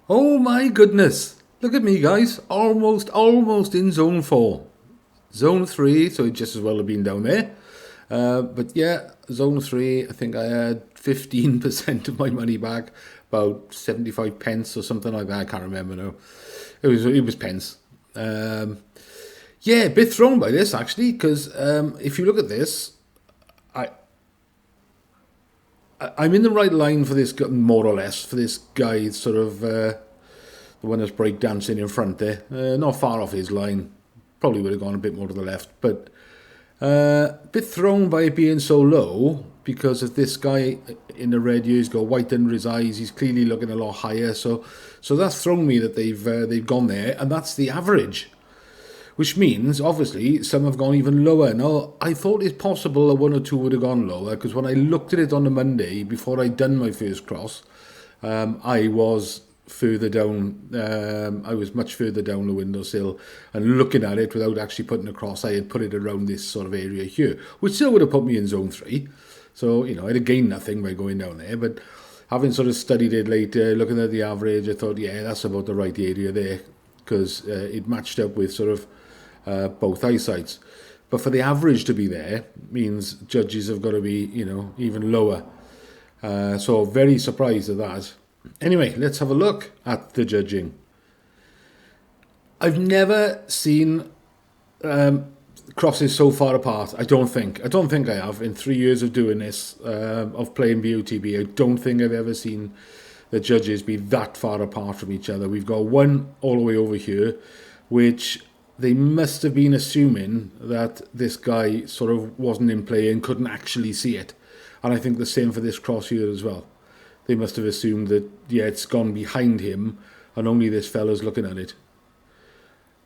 Oh my goodness. Look at me, guys. Almost in zone 4. Zone 3, so it just as well have been down there. But yeah, zone 3, I think I had 15% of my money back, about 75 pence or something like that. I can't remember now. It was pence. Um, yeah, a bit thrown by this actually, because if you look at this, I I'm in the right line for this, more or less, for this guy, sort of the one that's breakdancing in front there. Not far off his line. Probably would have gone a bit more to the left, but a bit thrown by it being so low because of this guy in the red here. He's got white under his eyes. He's clearly looking a lot higher. So that's thrown me that they've gone there, and that's the average, which means obviously some have gone even lower. Now I thought it's possible that one or two would have gone lower because when I looked at it on the Monday before I'd done my first cross, I was further down. I was much further down the windowsill and looking at it without actually putting a cross. I had put it around this sort of area here, which still would have put me in zone 3. So, I'd have gained nothing by going down there. But having sort of studied it later, looking at the average, I thought, yeah, that's about the right area there because it matched up with sort of both eyesights. But for the average to be there means judges have got to be, even lower. So very surprised at that. Anyway, let's have a look at the judging. I've never seen crosses so far apart. I don't think I have in 3 years of doing this, of playing BOTB. I don't think I've ever seen the judges be that far apart from each other. We've got one all the way over here, which they must have been assuming that this guy sort of wasn't in play and couldn't actually see it. And I think the same for this cross here as well. They must have assumed that, yeah, it's gone behind him and only this fella's looking at it.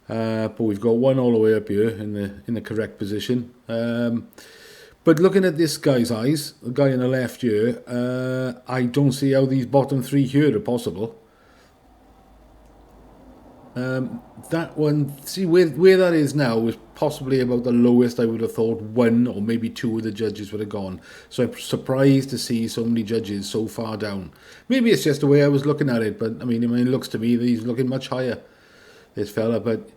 But we've got one all the way up here in the correct position. But looking at this guy's eyes, the guy on the left here, I don't see how these bottom three here are possible. That one, see where that is now was possibly about the lowest I would have thought one or maybe two of the judges would have gone. So I'm surprised to see so many judges so far down. Maybe it's just the way I was looking at it, but I mean it looks to me that he's looking much higher, this fella. But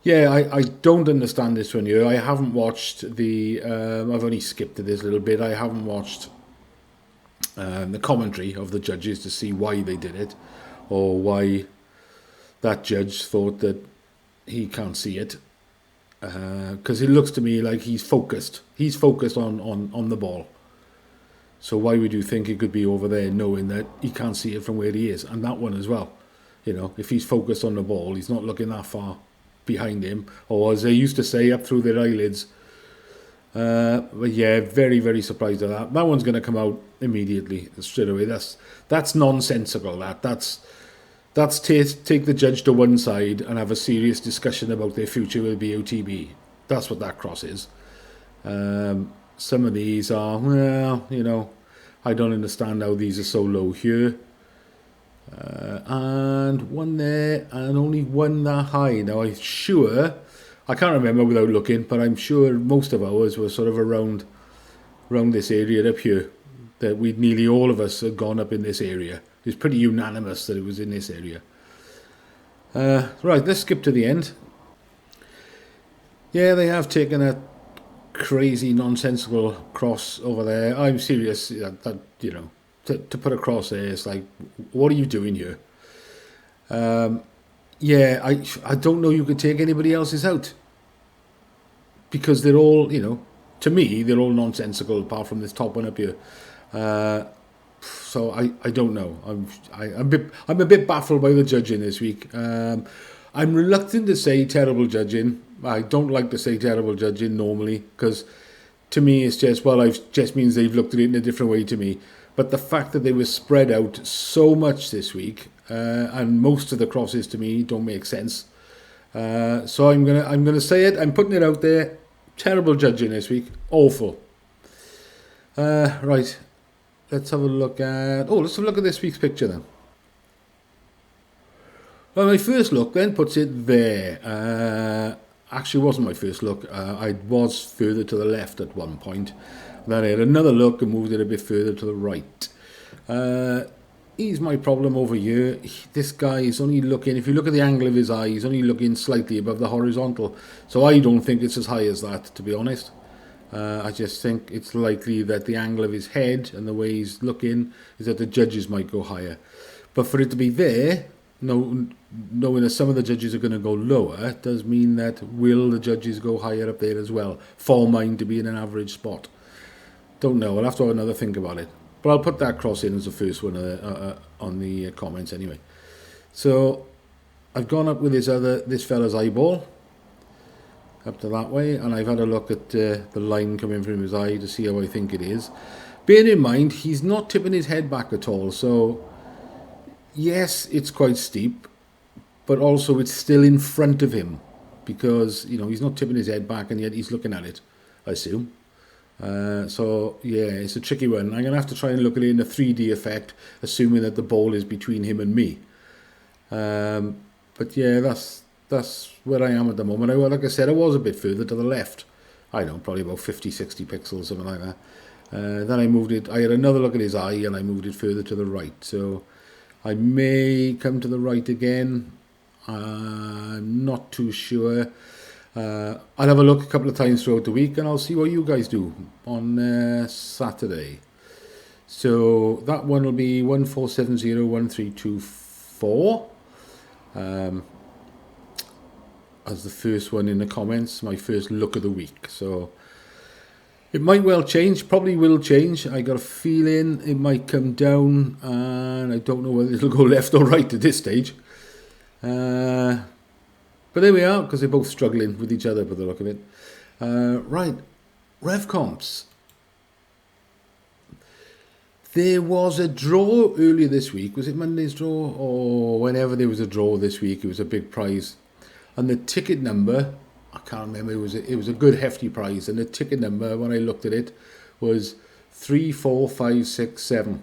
yeah, I don't understand this one here. I haven't watched the, I've only skipped to this a little bit. I haven't watched the commentary of the judges to see why they did it or why that judge thought that he can't see it, because it looks to me like he's focused. He's focused on the ball. So why would you think it could be over there knowing that he can't see it from where he is? And that one as well. If he's focused on the ball, he's not looking that far behind him, or as they used to say, up through their eyelids. But yeah, very, very surprised at that. That one's going to come out immediately, straight away. That's nonsensical. That's take the judge to one side and have a serious discussion about their future with BOTB. That's what that cross is. Some of these are, well, I don't understand how these are so low here. And one there, and only one that high. Now, I can't remember without looking, but I'm sure most of ours were sort of around this area up here. That nearly all of us had gone up in this area. It's pretty unanimous that it was in this area. Right, let's skip to the end. Yeah, they have taken a crazy, nonsensical cross over there. I'm serious. To put a cross there, it's like, what are you doing here? Yeah, I don't know you could take anybody else's out. Because they're all, to me, they're all nonsensical apart from this top one up here. So I don't know. I'm a bit baffled by the judging this week. I'm reluctant to say terrible judging. I don't like to say terrible judging normally because to me it's just means they've looked at it in a different way to me. But the fact that they were spread out so much this week and most of the crosses to me don't make sense. So I'm gonna say it. I'm putting it out there. Terrible judging this week. Awful. Right. Let's have a look at this week's picture then. Well, my first look then puts it there. Actually, it wasn't my first look. I was further to the left at one point. Then I had another look and moved it a bit further to the right. he's my problem over here. This guy is only looking, if you look at the angle of his eye, he's only looking slightly above the horizontal. So I don't think it's as high as that, to be honest. I just think it's likely that the angle of his head and the way he's looking is that the judges might go higher. But for it to be there, knowing that some of the judges are going to go lower, does mean that will the judges go higher up there as well, for mine to be in an average spot? Don't know. I'll have to have another think about it. But I'll put that cross in as the first one on the comments anyway. So I've gone up with this fella's eyeball, up to that way, and I've had a look at the line coming from his eye to see how I think it is. Bear in mind, he's not tipping his head back at all, so yes, it's quite steep, but also it's still in front of him, because, you know, he's not tipping his head back and yet he's looking at it, I assume. So yeah, it's a tricky one. I'm going to have to try and look at it in a 3D effect, assuming that the ball is between him and me. But yeah, that's where I am at the moment. Like I said, I was a bit further to the left. I don't know, probably about 50, 60 pixels, something like that. Then I moved it, I had another look at his eye and I moved it further to the right. So I may come to the right again. I'm not too sure. I'll have a look a couple of times throughout the week and I'll see what you guys do on Saturday. So that one will be 14701324 as the first one in the comments, my first look of the week. So it might well change, probably will change. I got a feeling it might come down and I don't know whether it'll go left or right at this stage. But there we are, because they're both struggling with each other by the look of it. Right, Revcomps. There was a draw earlier this week. Was it Monday's draw? Or whenever there was a draw this week, it was a big prize. And the ticket number, I can't remember, it was a good hefty prize. And the ticket number, when I looked at it, was 34567.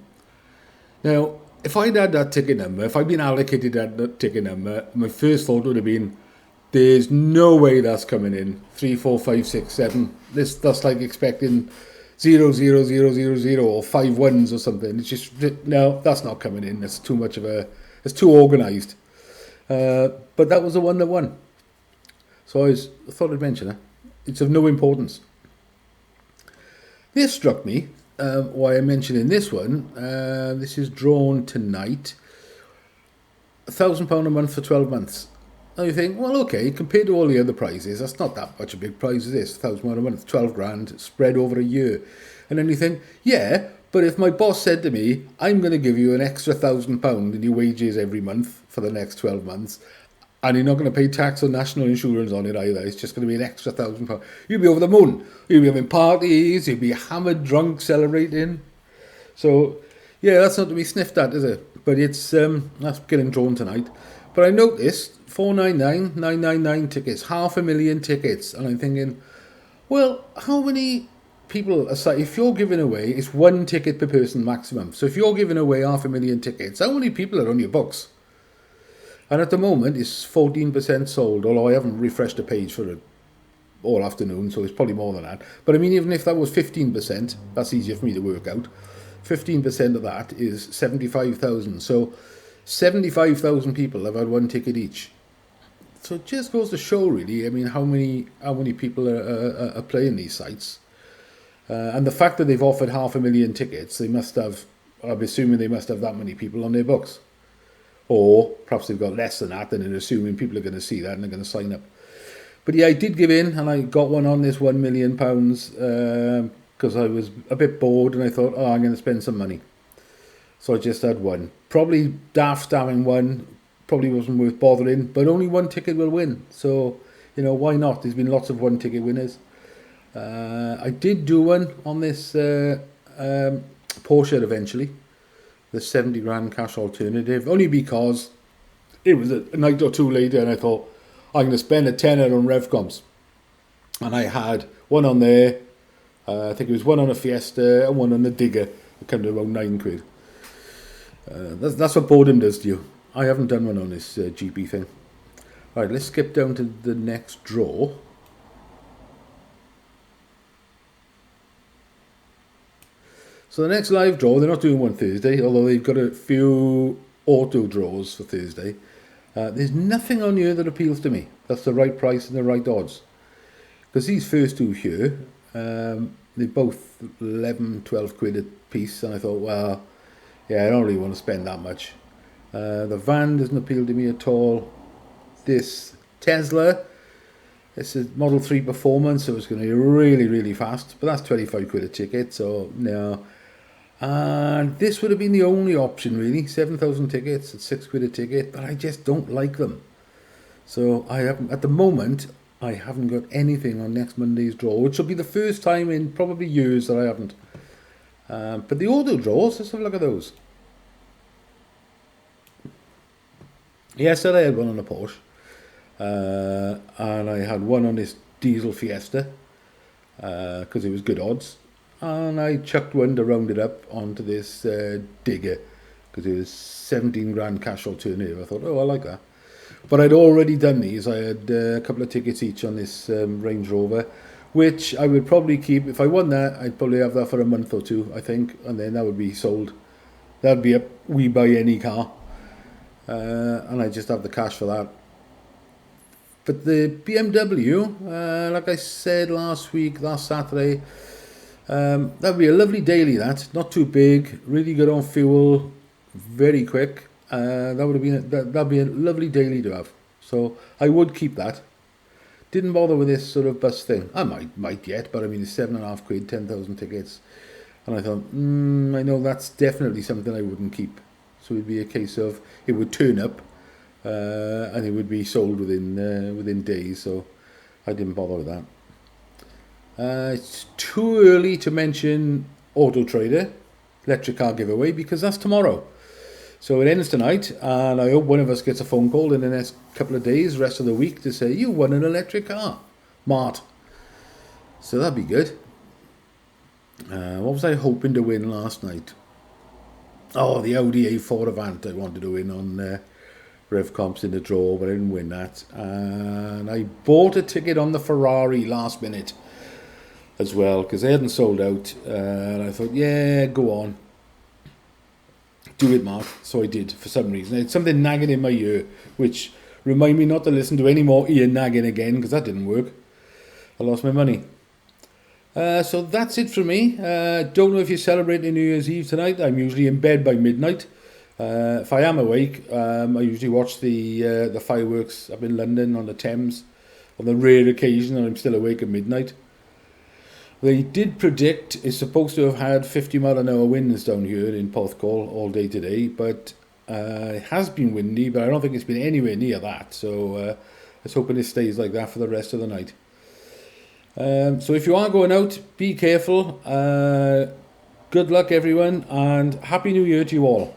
Now, if I'd had that ticket number, if I'd been allocated that ticket number, my first thought would have been, there's no way that's coming in. 34567. That's like expecting 00000 or 5 ones or something. It's just, no, that's not coming in. It's too much of it's too organised. But that was the one that won. So I thought I'd mention it. It's of no importance. This struck me, why I'm mentioning this one. This is drawn tonight. £1,000 a month for 12 months. Now you think, well, okay, compared to all the other prizes, that's not that much a big prize as this. £1,000 a month, 12 grand, spread over a year. And then you think, yeah, but if my boss said to me, I'm going to give you an extra £1,000 in your wages every month for the next 12 months, and you're not going to pay tax or national insurance on it either, it's just going to be an extra £1,000. You'll be over the moon. You'll be having parties, you'll be hammered drunk celebrating. So, yeah, that's not to be sniffed at, is it? But it's that's getting drawn tonight. But I noticed 499,999 tickets, 500,000 tickets, and I'm thinking, well, how many people aside? If you're giving away, it's 1 ticket per person maximum. So if you're giving away 500,000 tickets, how many people are on your books? And at the moment, it's 14% sold. Although I haven't refreshed the page for it all afternoon, so it's probably more than that. But I mean, even if that was 15%, that's easier for me to work out. 15% of that is 75,000. So 75,000 people have had 1 ticket each. So it just goes to show, really, I mean, how many people are playing these sites. And the fact that they've offered 500,000 tickets, I'm assuming they must have that many people on their books. Or perhaps they've got less than that, and they're assuming people are going to see that and they're going to sign up. But yeah, I did give in, and I got one on this £1 million because I was a bit bored, and I thought, oh, I'm going to spend some money. So I just had one. Probably daft having one, probably wasn't worth bothering, but only 1 ticket will win. So, you know, why not? There's been lots of 1 ticket winners. I did do one on this Porsche eventually, the 70 grand cash alternative, only because it was a night or two later and I thought, I'm going to spend a tenner on Revcomps. And I had one on there, I think it was one on a Fiesta and one on a Digger. It came to about £9. That's what boredom does to you. I haven't done one on this GP thing. Alright, let's skip down to the next draw. So So the next live draw, they're not doing one Thursday, although they've got a few auto draws for Thursday. There's nothing on here that appeals to me. That's the right price and the right odds. Because these first two here, they're both 11, 12 quid a piece, and I thought, well, yeah, I don't really want to spend that much. The van doesn't appeal to me at all. This Tesla, it's a Model 3 Performance, so it's going to be really, really fast, but that's 25 quid a ticket, so no. And this would have been the only option, really. 7,000 tickets at 6 quid a ticket, but I just don't like them. So I haven't, at the moment, I haven't got anything on next Monday's draw, which will be the first time in probably years that I haven't. But the auto draws, let's have a look at those. Yesterday I had one on a Porsche, and I had one on this diesel Fiesta, because it was good odds. And I chucked one to round it up onto this Digger, because it was 17 grand cash alternative. I thought, oh, I like that. But I'd already done these. I had a couple of tickets each on this Range Rover, which I would probably keep. If I won that, I'd probably have that for a month or two, I think, and then that would be sold. That would be a we buy any car, and I just have the cash for that. But the BMW, like I said last Saturday, that would be a lovely daily. That not too big, really good on fuel, very quick. That would have been that'd be a lovely daily to have. So I would keep that. Didn't bother with this sort of bus thing. I might yet, but I mean it's 7.5 quid, 10,000 tickets, and I thought, I know that's definitely something I wouldn't keep. So it'd be a case of it would turn up, and it would be sold within days. So I didn't bother with that. It's too early to mention Auto Trader electric car giveaway because that's tomorrow. So it ends tonight, and I hope one of us gets a phone call in the next couple of days, rest of the week, to say, you won an electric car, Mart. So that'd be good. What was I hoping to win last night? Oh, the Audi A4 Avant I wanted to win on Revcomps in the draw, but I didn't win that. And I bought a ticket on the Ferrari last minute as well, because they hadn't sold out. And I thought, yeah, go on. Do it, Mark. So I did, for some reason. It's something nagging in my ear, which remind me not to listen to any more ear nagging again, because that didn't work. I lost my money. So that's it for me. Don't know if you're celebrating New Year's Eve tonight. I'm usually in bed by midnight. If I am awake, I usually watch the fireworks up in London on the Thames. On the rare occasion that I'm still awake at midnight. They did predict it's supposed to have had 50-mile-an-hour winds down here in Porthcawl all day today, but it has been windy, but I don't think it's been anywhere near that. So let's hope it stays like that for the rest of the night. So if you are going out, be careful. Good luck, everyone, and Happy New Year to you all.